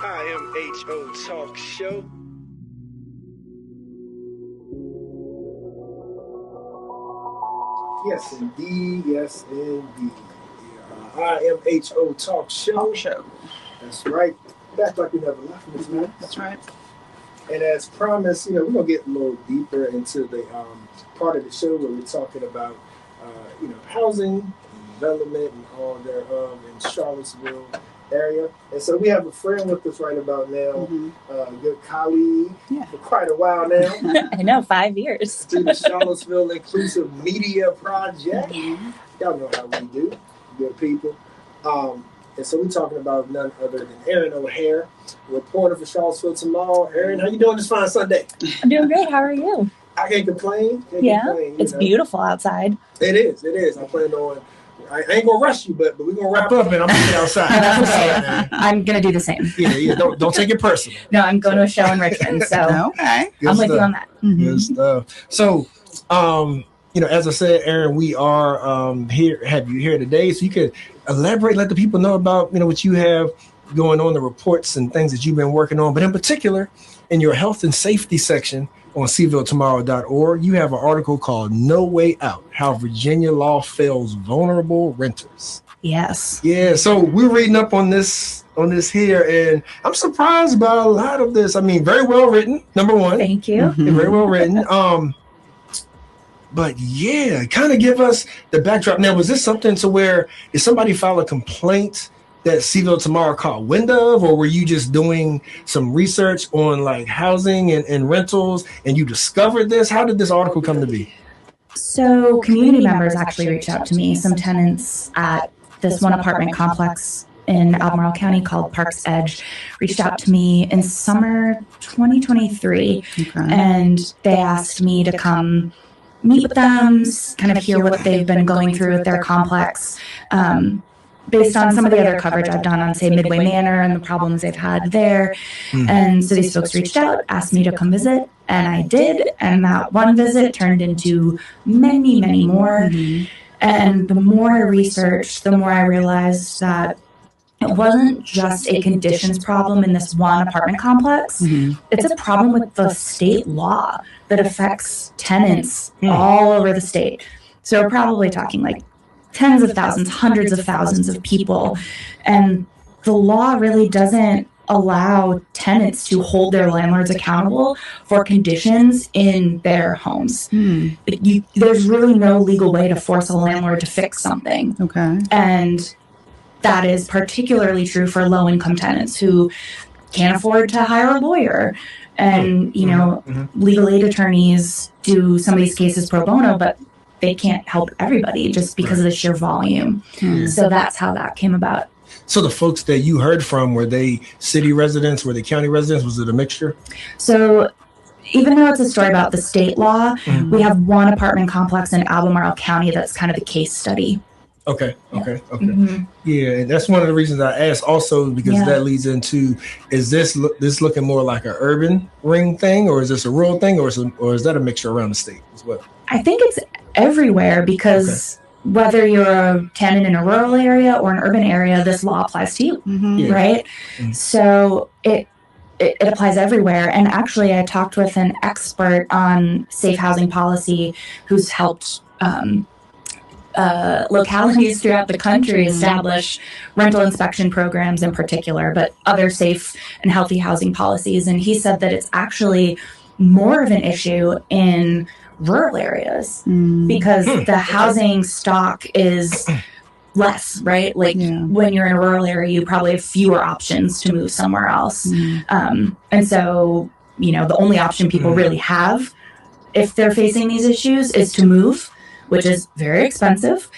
IMHO Talk Show. Yes, indeed. Yes, indeed. IMHO Talk Show. That's right. Back like we never left, Miss Matt. That's right. And as promised, we're going to get a little deeper into the part of the show where we're talking about, housing, development, and all thereof in Charlottesville area. And so we have a friend with us right about now, a good colleague for quite a while now. I know, 5 years. To the Charlottesville Inclusive Media Project. Y'all know how we do, good people. And so we're talking about none other than Erin O'Hare, reporter for Charlottesville Tomorrow. Erin, how you doing this fine Sunday? I'm doing great. How are you? I can't complain. It's beautiful outside. It is. I plan on. I ain't gonna rush you, but we're gonna wrap up and I'm gonna get outside. I'm gonna do the same. Yeah. Don't take it personal. No, I'm going to a show in Richmond, so okay. I'm with you on that. Good stuff. So, as I said, Erin, we are here. Have you here today? So you could elaborate, let the people know about what you have going on, the reports and things that you've been working on, but in particular, in your health and safety section on cvilletomorrow.org, you have an article called No Way Out, How Virginia Law Fails Vulnerable Renters. Yes. Yeah, so we're reading up on this here, and I'm surprised by a lot of this. I mean, very well written, number one. Thank you. Very well written. But yeah, kind of give us the backdrop. Now, was this something to where did somebody file a complaint that Seville Tomorrow caught wind of, or were you just doing some research on like housing and rentals and you discovered this? How did this article come to be? So community members actually reached out to me, some tenants at this one apartment complex in Albemarle County called Parks Edge reached out to me in summer 2023, and they asked me to come meet with them, kind of hear what they've been going through with their complex, based on some of the other coverage I've done on, say, Midway Manor and the problems they've had there. And so these folks reached out, asked me to come visit, and I did. And that one visit turned into many, many more. And the more I researched, the more I realized that it wasn't just a conditions problem in this one apartment complex. It's a problem with the state law that affects tenants all over the state. So we're probably talking like tens of thousands, hundreds of thousands of people. And the law really doesn't allow tenants to hold their landlords accountable for conditions in their homes. There's really no legal way to force a landlord to fix something. And that is particularly true for low-income tenants who can't afford to hire a lawyer. And, legal aid attorneys do some of these cases pro bono, but they can't help everybody just because of the sheer volume. So that's how that came about. So the folks that you heard from, were they city residents? Were they county residents? Was it a mixture? So even though it's a story about the state law, we have one apartment complex in Albemarle County that's kind of the case study. Okay. Yeah, and that's one of the reasons I asked also, because that leads into, is this looking more like an urban ring thing, or is this a rural thing, or is that a mixture around the state as well? I think it's everywhere, because whether you're a tenant in a rural area or an urban area, this law applies to you, right? So it applies everywhere. And actually, I talked with an expert on safe housing policy who's helped localities throughout the country establish rental inspection programs in particular, but other safe and healthy housing policies. And he said that it's actually more of an issue in rural areas because the housing stock is less, right? Like when you're in a rural area, you probably have fewer options to move somewhere else. And so, the only option people really have if they're facing these issues is to move, which is very expensive,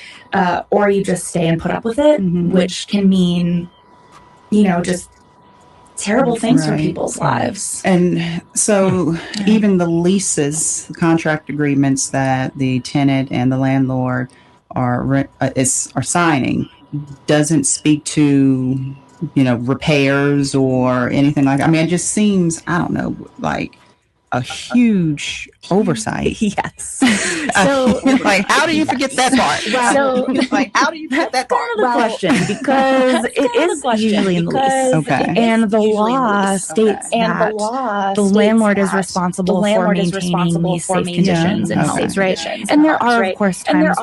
or you just stay and put up with it, which can mean, just terrible things for people's lives. And so even the leases, the contract agreements that the tenant and the landlord are signing doesn't speak to, repairs or anything like that. I mean, it just seems, I don't know, like a huge oversight. Yes. So, like, how do you forget that part? How do you forget that part? Kind of the question, because it is usually in the lease. Okay. And the law states that the landlord is responsible for maintaining these safe conditions in homes, right? And there are, of course, times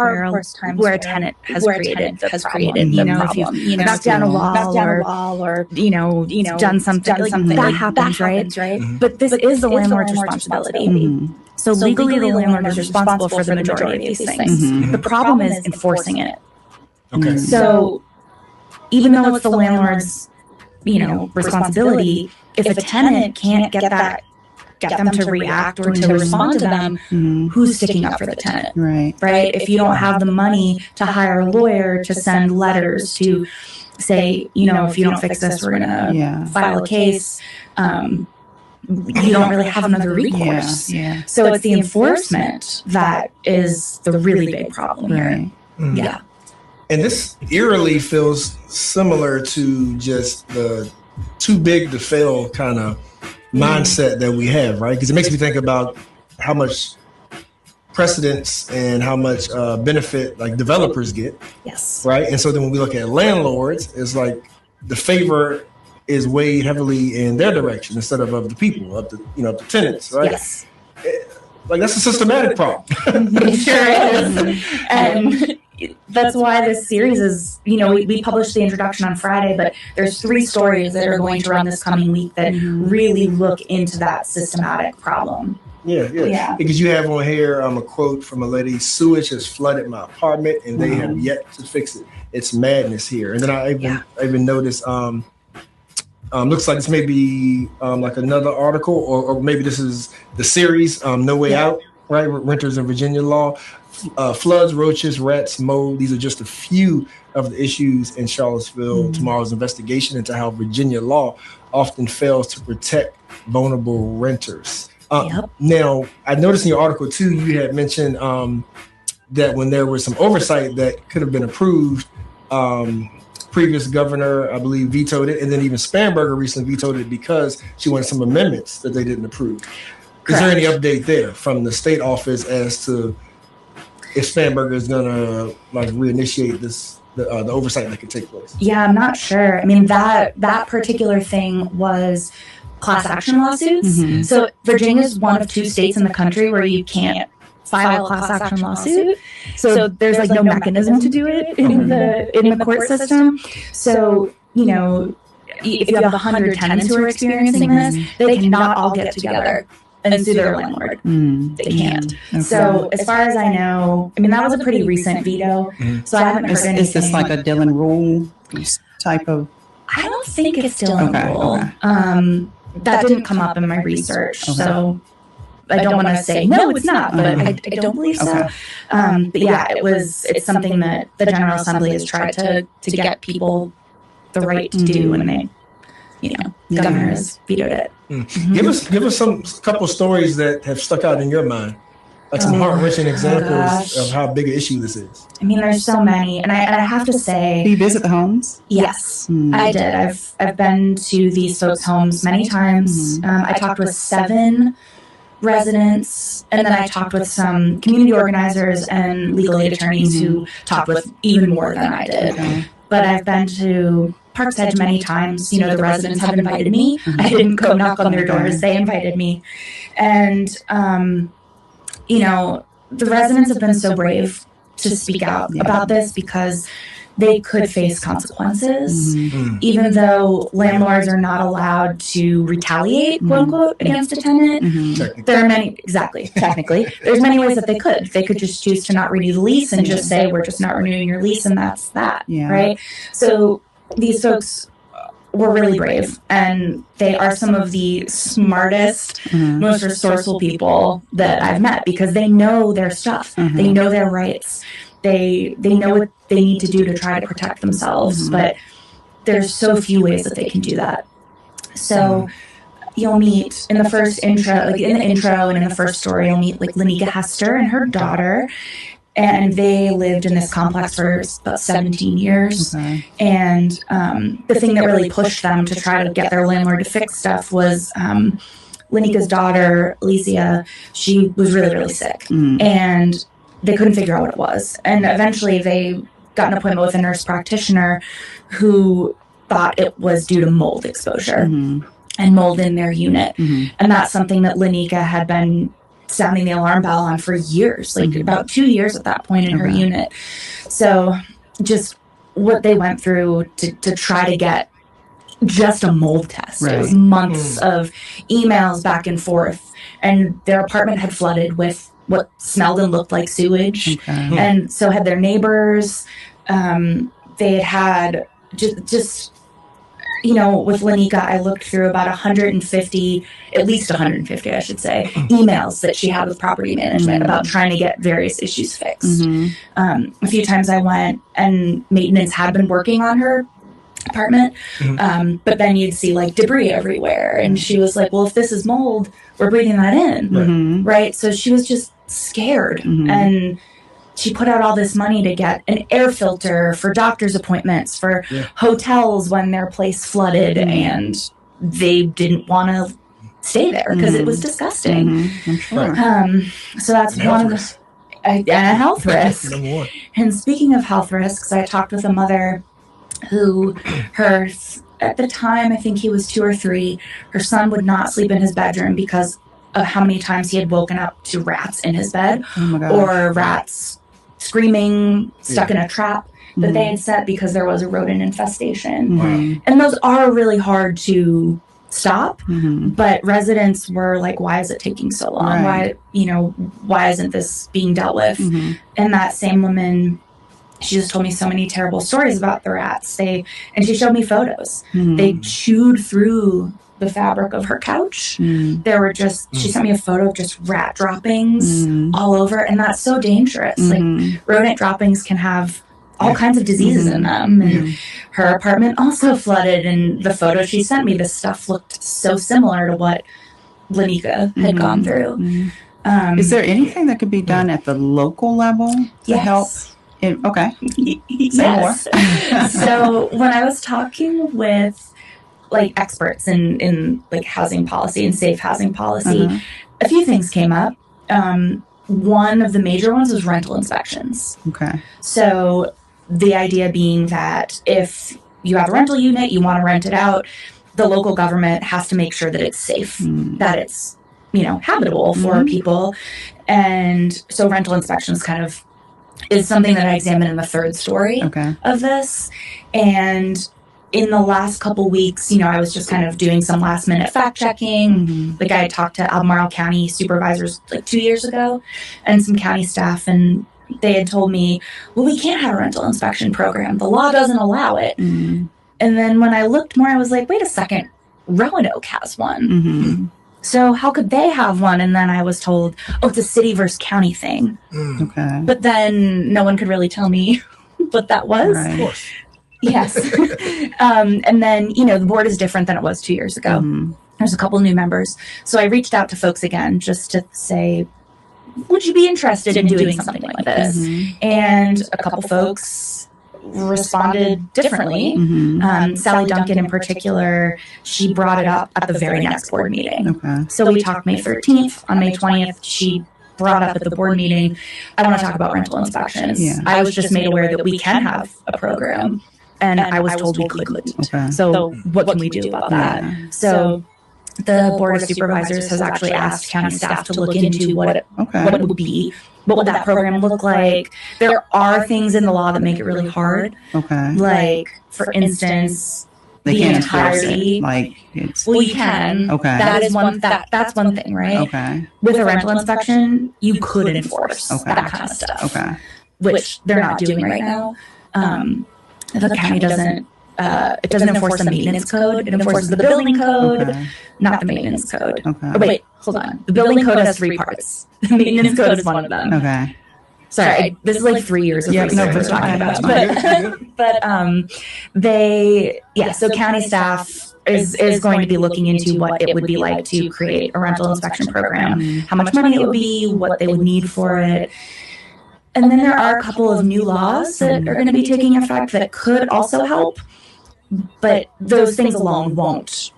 where a tenant has created the problem. You know, if you've knocked down a wall or done something that happens, right? Mm-hmm. But this is the landlord's responsibility. Mhm. So legally, the landlord is responsible for the majority of these things. Mhm. The problem is enforcing it. Okay. So even though it's the landlord's, responsibility, if a tenant can't get them to react or to respond to them, Mhm. who's sticking up for the tenant? Right. Right? If you don't have the money to hire a lawyer to send letters to say, if you don't fix this, we're going to Yeah. file a case. You don't really have another recourse. Yeah. So it's the enforcement that is the really big problem here. Right. Mhm. Yeah. And this eerily feels similar to just the too big to fail kind of mindset that we have, right? Because it makes me think about how much precedence and how much benefit like developers get, Yes. right? And so then when we look at landlords, it's like the favor is weighed heavily in their direction instead of the people, of the tenants, right? Yes. Like that's a systematic problem. It sure is. And that's why this series is, we published the introduction on Friday, but there's 3 stories that are going to run this coming week that really look into that systematic problem. Yeah. Because you have on here a quote from a lady: "Sewage has flooded my apartment, and they have yet to fix it. It's madness here." And then I even noticed. Looks like this may be like another article, or maybe this is the series "No Way Out." Right, renters in Virginia law, floods, roaches, rats, mold. These are just a few of the issues in Charlottesville. Tomorrow's investigation into how Virginia law often fails to protect vulnerable renters. Now, I noticed in your article too, you had mentioned that when there was some oversight that could have been approved, previous governor, I believe, vetoed it, and then even Spanberger recently vetoed it because she wanted some amendments that they didn't approve. Is there any update there from the state office as to if Spanberger is going to reinitiate the oversight that could take place? Yeah, I'm not sure. I mean, that particular thing was class action lawsuits. Mhm. So Virginia is one of 2 states in the country where you can't file a class action lawsuit. So there's no mechanism to do it in the court system. So, if you have 100 tenants who are experiencing this, they cannot all get together and sue their landlord. They can't. Okay. So as far as I know, that was a pretty recent veto. So I haven't heard anything. Is this like a Dylan Rule type of? I don't think it's still in Okay, rule. okay. That didn't come up in my research, Okay. so I don't want to say no, it's not, but I don't believe so. Okay. But yeah, it's something that the General Assembly has tried to get people the right to do, and they, the governor has vetoed it. Give us some couple stories that have stuck out in your mind, like some heart-wrenching examples of how big an issue this is. There's so many, and I have to say, Do you visit the homes? yes, I did. I've been to these folks' homes many times. I talked with 7 residents, and then I talked with some community organizers and legal aid attorneys who talked with even more than I did. Okay. But I've been to Parks Edge many times. The residents have invited me. I didn't go knock on their doors. They invited me. And, the residents have been so brave to speak out about this because they could face consequences, even though landlords are not allowed to retaliate, quote unquote, against a tenant. There are many, technically, there's many ways that they could. They could just choose to not renew the lease and just say, we're just not renewing your lease, and that's that, right? So these folks were really brave, and they are some of the smartest, most resourceful people that I've met because they know their stuff. They know their rights. They know what they need to do to try to protect themselves, but there's so few ways that they can do that. So you'll meet in the first intro, in the intro and in the first story, you'll meet Lanika Hester and her daughter. And they lived in this complex for about 17 years. Okay. And the thing that really pushed them to try to get their landlord to fix stuff was Lenika's daughter, Alicia, she was really, really sick. And they couldn't figure out what it was. And eventually they got an appointment with a nurse practitioner who thought it was due to mold exposure and mold in their unit. And that's something that Lenika had been sounding the alarm bell on for years, like about 2 years at that point in her unit. So just what they went through to try to get just a mold test. It was months of emails back and forth. And their apartment had flooded with what smelled and looked like sewage. And so had their neighbors. They had just you know, with Lenika, I looked through about 150, at least 150, I should say, emails that she had with property management about trying to get various issues fixed. A few times I went and maintenance had been working on her apartment, but then you'd see like debris everywhere. And she was like, well, if this is mold, we're breathing that in, right? So she was just scared. And she put out all this money to get an air filter for doctor's appointments, for hotels when their place flooded, and they didn't want to stay there because it was disgusting. So that's one of the... And a health risk. And speaking of health risks, I talked with a mother who at the time, I think he was 2 or 3, her son would not sleep in his bedroom because of how many times he had woken up to rats in his bed, or rats screaming, stuck in a trap that they had set because there was a rodent infestation. And those are really hard to stop, but residents were like, why is it taking so long? Why isn't this being dealt with? And that same woman, she just told me so many terrible stories about the rats. And she showed me photos. They chewed through the fabric of her couch. There were she sent me a photo of just rat droppings all over, and that's so dangerous. Like, rodent droppings can have all kinds of diseases in them. And her apartment also flooded, and the photo she sent me, this stuff looked so similar to what Lenika had gone through. Is there anything that could be done at the local level to help? Say more. So when I was talking with like experts in like housing policy and safe housing policy, a few things came up. One of the major ones was rental inspections. So the idea being that if you have a rental unit, you want to rent it out, the local government has to make sure that it's safe, that it's, habitable for people. And so rental inspections kind of is something that I examined in the third story of this. And in the last couple weeks, I was just kind of doing some last minute fact checking. Like, I had talked to Albemarle County supervisors like 2 years ago and some county staff, and they had told me, well, we can't have a rental inspection program. The law doesn't allow it. And then when I looked more, I was like, wait a second, Roanoke has one. So how could they have one? And then I was told, oh, it's a city versus county thing. But then no one could really tell me what that was. Of course. Yes. And then, the board is different than it was 2 years ago. There's a couple new members. So I reached out to folks again just to say, would you be interested in doing something like this? And a couple folks responded differently. Sally Duncan in particular, she brought it up at the very next board meeting. So we talked May 13th. On May 20th, she brought up at the board meeting, I want to talk about rental inspections. I was just made aware that we can have a program, and I was told we couldn't. So what can we do about that? So the Board of Supervisors has actually asked county staff to look into what it would be. What would that program look like? There are things in the law that make it really hard. Like, for instance, they the can't entirety. Well, you can. That is one. That's one thing, right? With a rental inspection, you could enforce that kind of stuff, which they're not doing right now. The county doesn't. It doesn't enforce the maintenance code. It enforces the building code, not the maintenance code. Oh, wait, hold on. The building code has 3 parts. The maintenance code is one of them. Sorry, this is like 3 years of research we're talking about. So county staff is going to be looking into what it would be like to create a rental inspection program, how much money it would be, what they would need for it. And then there are a couple of new laws that are going to be taking effect that could also help. But those things alone won't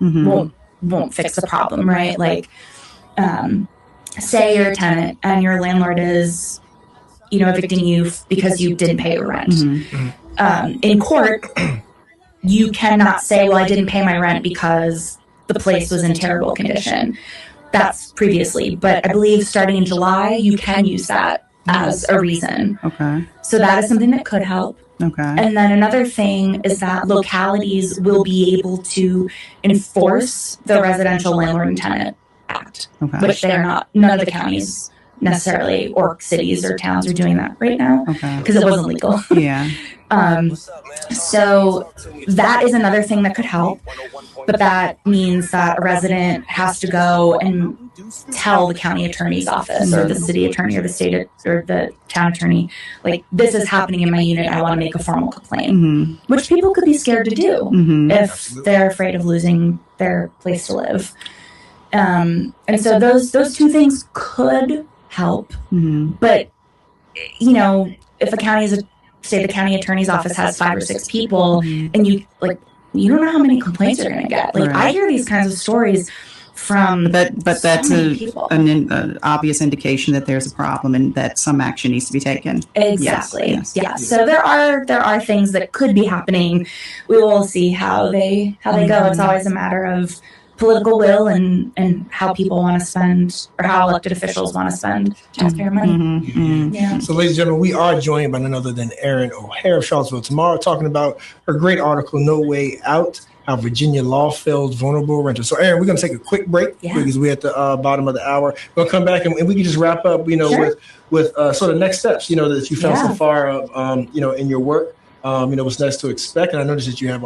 won't fix the problem, right? Like, say you're a tenant and your landlord is, evicting you because you didn't pay your rent. In court, you cannot say, well, I didn't pay my rent because the place was in terrible condition. That's previously, but I believe starting in July, you can use that as a reason. Okay. So that is something that could help. Okay. And then another thing is that localities will be able to enforce the Residential Landlord and Tenant Act, which they are not. None of the counties necessarily, or cities or towns are doing that right now because it wasn't legal. Yeah. So that is another thing that could help, but that means that a resident has to go and tell the county attorney's office or the city attorney or the state or the town attorney, like, this is happening in my unit, I want to make a formal complaint, which people could be scared to do if they're afraid of losing their place to live. And so those two things could help, but if a county is say the county attorney's office has 5 or 6 people, and you don't know how many complaints you're going to get. Like, I hear these kinds of stories from but that's an obvious indication that there's a problem and that some action needs to be taken. Exactly. Yes. Yeah. So there are things that could be happening. We will see how they go. It's always a matter of political will and how people want to spend, or how elected officials want to spend taxpayer money. Yeah. So, ladies and gentlemen, we are joined by none other than Erin O'Hare of Charlottesville Tomorrow, talking about her great article, No Way Out, How Virginia Law Fails Vulnerable Renters. So, Erin, we're going to take a quick break because we're at the bottom of the hour. We'll come back and we can just wrap up, with sort of next steps, that you found so far, in your work. What's next to expect. And I noticed that you have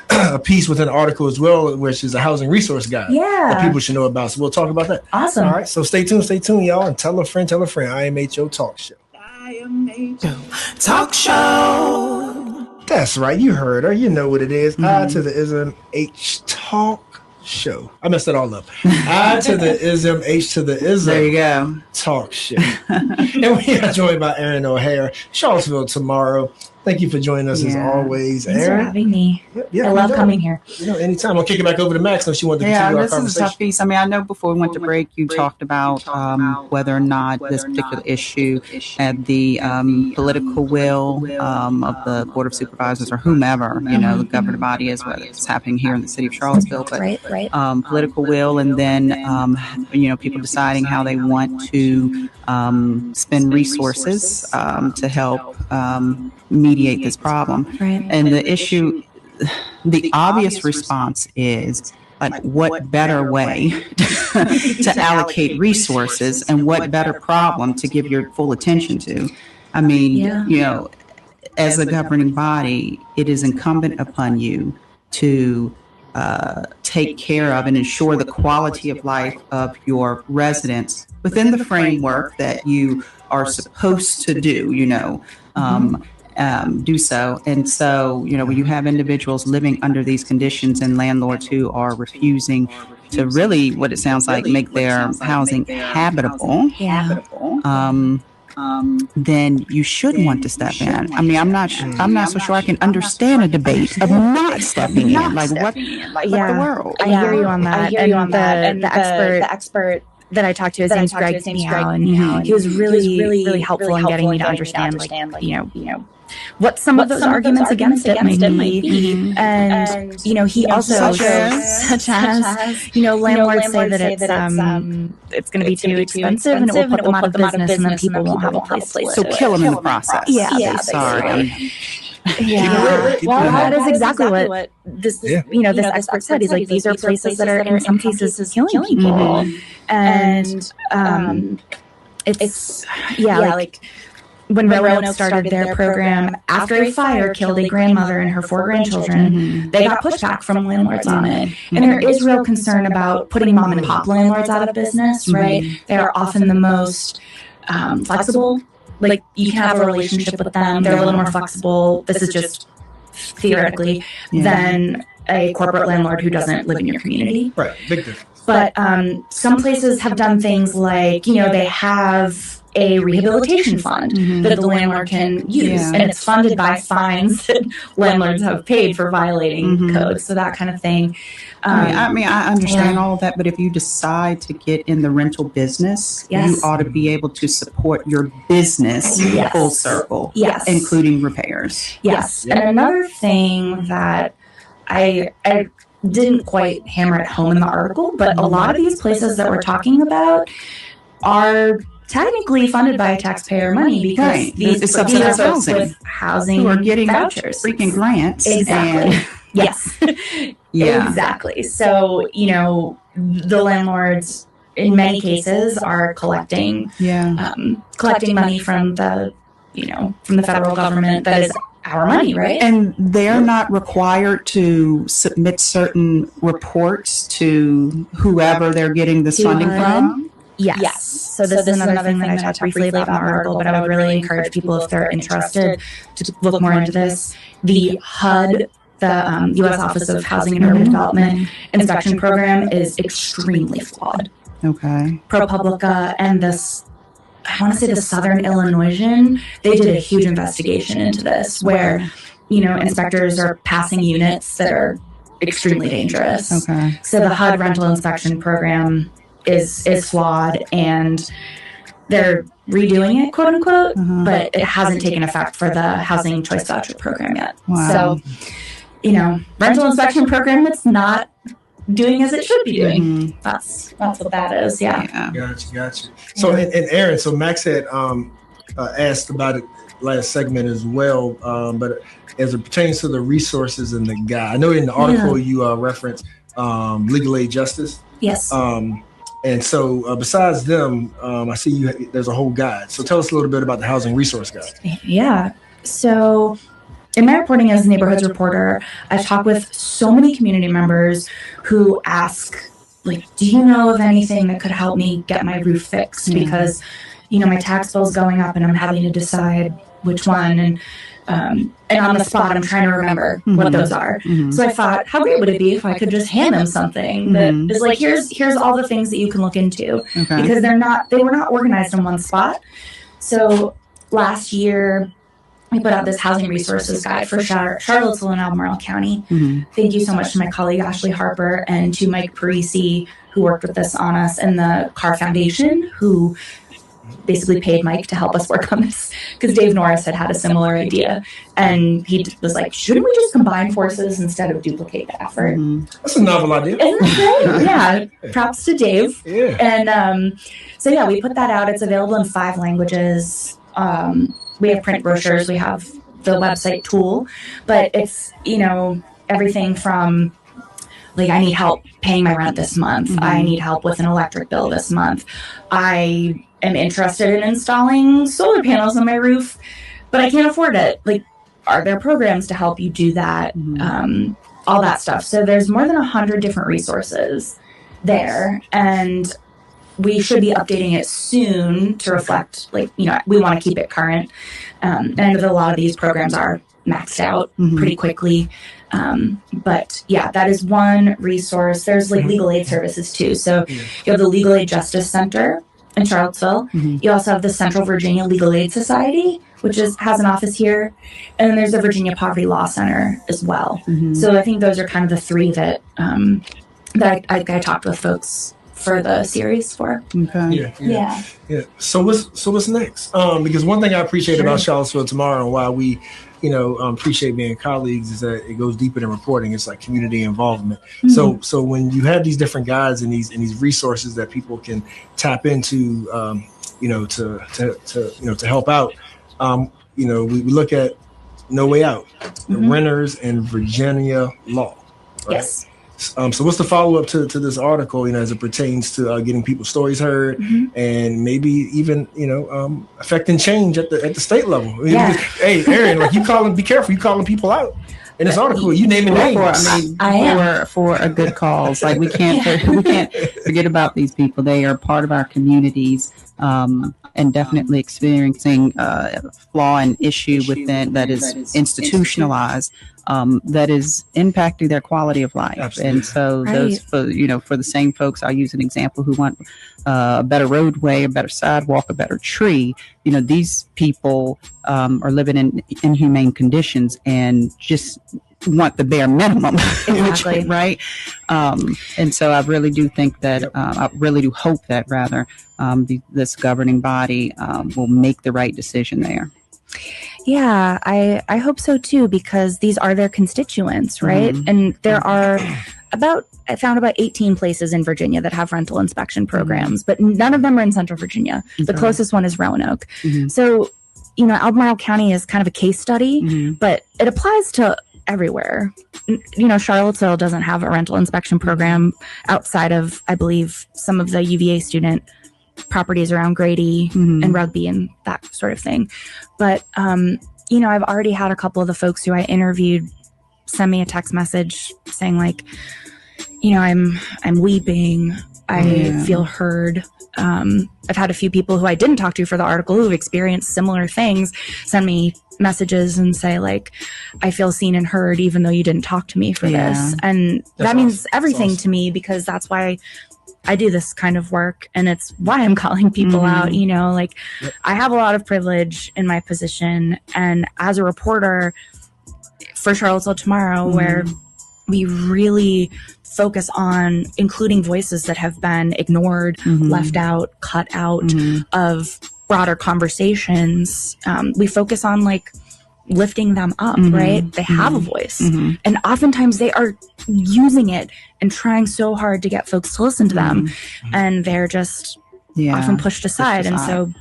a piece within an article as well, which is a housing resource guide that people should know about. So we'll talk about that. Awesome. All right. So stay tuned, y'all, and tell a friend. IMHO Talk Show. IMHO Talk Show. That's right. You heard her. You know what it is. I to the ism H Talk Show. I messed it all up. I to the ism H to the ism. There you go. Talk Show. And we are joined by Erin O'Hare, Charlottesville Tomorrow. Thank you for joining us as always, Thanks Erin. for having me. Yeah, I love coming here. Anytime. I'll kick it back over to Max if she wanted to continue our this conversation. is a tough piece. I mean, I know before we went to break, you talked about whether or not this particular issue had the political will of the Board of Supervisors or whomever, the governing body is, whether it's happening here in the city of Charlottesville, but political will, and then, people deciding how they want to spend resources to help mediate this problem. Right. And the issue, the obvious response is, like, what better way to allocate resources and what better problem to give your full attention to? I mean, as a governing body, it is incumbent upon you to take care of and ensure the quality of life of your residents within the framework that you are supposed to do, do so. And so, when you have individuals living under these conditions and landlords who are refusing to really, what it sounds like, make their housing habitable, then you should want to step in. I mean, I'm not so sure I can understand a debate of not stepping in. Like, what the world? I hear you on that. And the expert that I talked to, his name's Greg Meow, and he was really helpful in getting me to understand, what some of those arguments against it might be. And, he also shows, such as, landlords say that it's going to be too expensive and it will put them out of business and then people won't have a place to live. So kill them in the process. Yeah. Sorry. Yeah. Well, that is exactly what this expert said. He's like, these are places that are in some cases killing people. And it's like when Roanoke started their program, after a fire killed a grandmother and her 4 grandchildren, they got pushback from landlords on it. And there is real concern about putting mom and pop landlords out of business, right? They are often the most flexible. Like, you can have a relationship with them. They're a little more flexible. This is just theoretically than a corporate landlord who doesn't live in your community. Right. Big difference. But some places have done things like, they have a rehabilitation fund that the landlord can use. Yeah. And it's funded by fines that landlords have paid for violating codes. So that kind of thing. I understand all of that, but if you decide to get in the rental business, you ought to be able to support your business full circle, including repairs. Yes. And another thing that I didn't quite hammer it home in the article, but a lot of these places that we're talking about are technically funded by taxpayer money because these are folks with housing who are getting vouchers, freaking grants. Exactly. Yes. Exactly. So, the landlords in many cases are collecting money from the federal government that is our money, right? And they're not required to submit certain reports to whoever they're getting this funding from. Yes. So this is another thing that I talked briefly about in the article, but I would really encourage people, if they're interested, to look more into this. The HUD, the U.S. Office of Housing and Urban Development inspection program, is extremely flawed. Okay. ProPublica and I want to say the Southern Illinoisan, they did a huge investigation into this where, inspectors are passing units that are extremely dangerous. Okay. So the HUD rental inspection program is flawed, and they're redoing it, quote unquote, but it hasn't taken effect for the Housing Choice Voucher program yet. Wow. So, rental inspection program that's not doing as it should be doing. That's what that is. Yeah. Gotcha. So, and Aaron, so Max had asked about it last segment as well, but as it pertains to the resources and the guide, I know in the article you referenced Legal Aid Justice. Yes. And so besides them, I see there's a whole guide. So tell us a little bit about the Housing Resource Guide. Yeah. So in my reporting as a neighborhoods reporter, I've talked with so many community members who ask, do you know of anything that could help me get my roof fixed? Because, my tax bill's going up and I'm having to decide which one. And on the spot, I'm trying to remember what those are. So I thought, how great would it be if I could just hand them something that is here's all the things that you can look into, because they were not organized in one spot. So last year, we put out this housing resources guide for Charlottesville and Albemarle County. Thank you so much to my colleague Ashley Harper and to Mike Parisi, who worked with this on us, and the Carr Foundation, who basically paid Mike to help us work on this, because Dave Norris had a similar idea, and he was like, shouldn't we just combine forces instead of duplicate the effort? That's a novel idea. Isn't that great? Yeah. Props to Dave. Yeah. And so we put that out. It's available in 5 languages. We have print brochures. We have the website tool, but it's, everything from I need help paying my rent this month. I need help with an electric bill this month. I am interested in installing solar panels on my roof, but I can't afford it. Are there programs to help you do that? All that stuff. So there's more than 100 different resources there, and we should be updating it soon to reflect, we want to keep it current. And I know that a lot of these programs are maxed out pretty quickly. But that is one resource. There's legal aid services too. So you have the Legal Aid Justice Center in Charlottesville. You also have the Central Virginia Legal Aid Society, which has an office here. And then there's the Virginia Poverty Law Center as well. So I think those are kind of the 3 that I talked with folks for the series for. Okay. Yeah. So what's next? Because one thing I appreciate about Charlottesville Tomorrow, and why we, appreciate being colleagues, is that it goes deeper than reporting. It's like community involvement. So when you have these different guides and these resources that people can tap into, to help out, we look at No Way Out, the renters in Virginia law. Right? Yes. So what's the follow-up to this article, as it pertains to getting people's stories heard and maybe even, affecting change at the state level? Hey, Aaron, be careful. You calling people out in this article. You naming names. For a good cause. We can't forget about these people. They are part of our communities. and definitely experiencing a flaw and issue within that is institutionalized, that is impacting their quality of life. Absolutely. And so Right. those, for the same folks, I'll use an example, who want a better roadway, a better sidewalk, a better tree. These people are living in inhumane conditions and just want the bare minimum. Exactly. Right. And so I really do think that, I really do hope that rather, this governing body will make the right decision there. Yeah, I hope so too, because these are their constituents, right? Mhm. And there are I found about 18 places in Virginia that have rental inspection programs, but none of them are in Central Virginia. The Okay. closest one is Roanoke. Mhm. So, Albemarle County is kind of a case study, Mhm. but it applies to everywhere. Charlottesville doesn't have a rental inspection program outside of, I believe, some of the UVA student properties around Grady Mhm. and Rugby and that sort of thing. But, I've already had a couple of the folks who I interviewed send me a text message saying like, I'm weeping. I Yeah. feel heard. I've had a few people who I didn't talk to for the article who've experienced similar things send me messages and say like, I feel seen and heard even though you didn't talk to me for Yeah. this. And That's that means awesome. everything That's to me, because that's why I do this kind of work, and it's why I'm calling people out. Yep. I have a lot of privilege in my position, and as a reporter for Charlottesville Tomorrow, where we really focus on including voices that have been ignored, left out, cut out of broader conversations. We focus on like lifting them up, right? They have a voice, and oftentimes they are using it and trying so hard to get folks to listen to them, and they're just often pushed aside. And so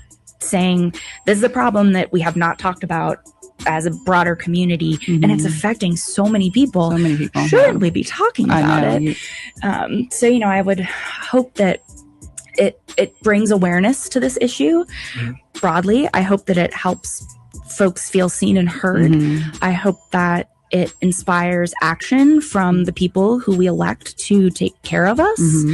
saying, this is a problem that we have not talked about as a broader community, and it's affecting so many people. So many people. Shouldn't we be talking about I know. it? So, I would hope that it brings awareness to this issue broadly. I hope that it helps folks feel seen and heard. I hope that it inspires action from the people who we elect to take care of us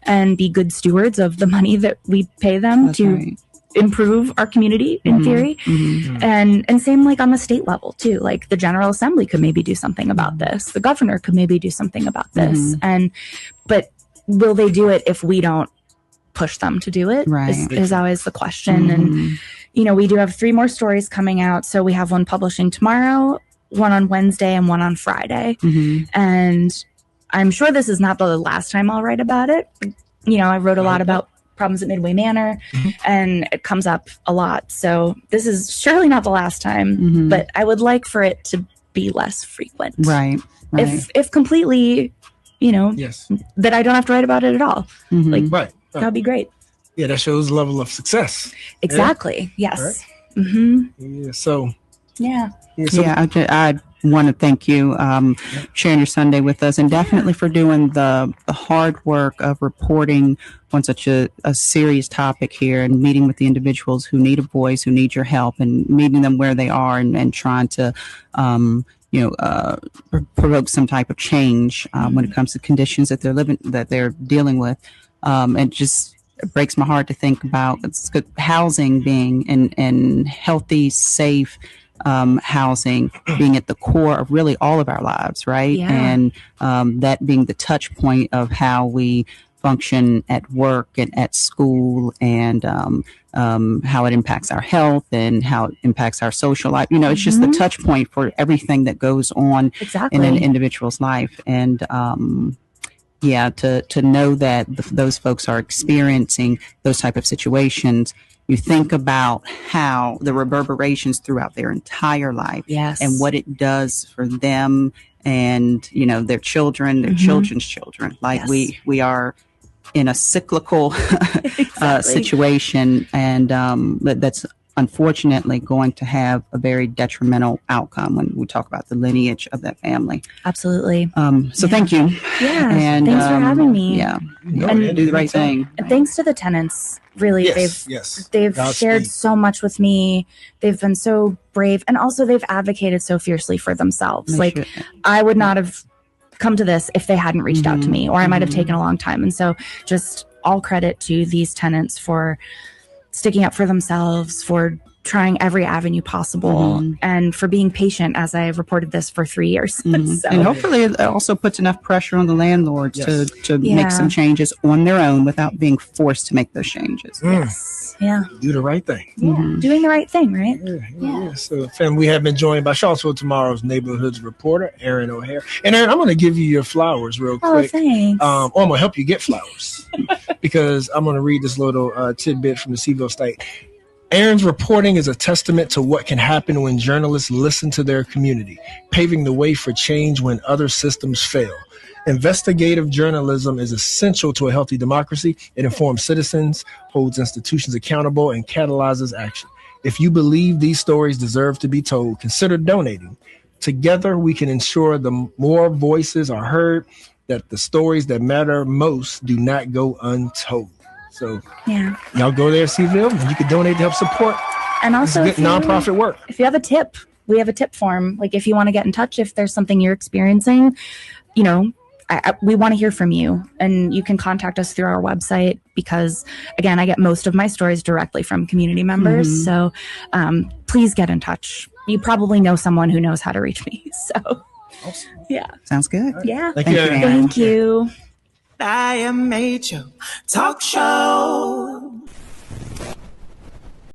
and be good stewards of the money that we pay them to improve our community in theory. And same like on the state level too. Like the General Assembly could maybe do something about this. The governor could maybe do something about this. But will they do it if we don't push them to do it? Right. Is always the question. And we do have 3 more stories coming out. So we have one publishing tomorrow, one on Wednesday, and one on Friday. And I'm sure this is not the last time I'll write about it. I wrote a lot about problems at Midway Manor, and it comes up a lot. So this is surely not the last time, but I would like for it to be less frequent. Right. If completely, Yes. that I don't have to write about it at all. Like Right. that would be great. Yeah, that shows level of success. Exactly. Yes. Yeah. So. Yeah. So, I want to thank you sharing your Sunday with us, and definitely for doing the hard work of reporting on such a serious topic here, and meeting with the individuals who need a voice, who need your help, and meeting them where they are, and trying to provoke some type of change when it comes to conditions that they're dealing with. It just breaks my heart to think about housing being and healthy, safe housing being at the core of really all of our lives, right? Yeah. And that being the touch point of how we function at work and at school, and how it impacts our health and how it impacts our social life. It's just the touch point for everything that goes on Exactly. in an individual's life. And to know that those folks are experiencing those type of situations, you think about how the reverberations throughout their entire life, Yes. and what it does for them and their children, their children's children. Like Yes. we are in a cyclical Exactly. situation, and that's unfortunately going to have a very detrimental outcome when we talk about the lineage of that family. Absolutely. So thank you. Yeah. And Thanks for having me. Yeah. And Do the right thing. And thanks to the tenants. Really, Yes. they've Godspeed. shared so much with me. They've been so brave, and also they've advocated so fiercely for themselves. Like I would not have come to this if they hadn't reached out to me, or I might have taken a long time. And so just all credit to these tenants for sticking up for themselves, for trying every avenue possible, and for being patient as I reported this for 3 years. So. And hopefully it also puts enough pressure on the landlords to Yeah. make some changes on their own without being forced to make those changes. Yes. Yeah. Do the right thing. Doing the right thing, right? Yeah. So, fam, we have been joined by Charlottesville Tomorrow's Neighborhoods reporter, Erin O'Hare. And Erin, I'm going to give you your flowers real Oh, quick. thanks. I'm going to help you get flowers because I'm going to read this little tidbit from the Seville State. Erin's reporting is a testament to what can happen when journalists listen to their community, paving the way for change when other systems fail. Investigative journalism is essential to a healthy democracy. It informs citizens, holds institutions accountable, and catalyzes action. If you believe these stories deserve to be told, consider donating. Together, we can ensure the more voices are heard, that the stories that matter most do not go untold. So y'all go there, Seville, and you can donate to help support And also, this good nonprofit work. if you have a tip, we have a tip form. Like if you want to get in touch, if there's something you're experiencing, you know, we want to hear from you, and you can contact us through our website because, again, I get most of my stories directly from community members. So please get in touch. You probably know someone who knows how to reach me. So, yeah. Sounds good. Yeah. Thank you, Erin. Thank you. I am Major Talk Show.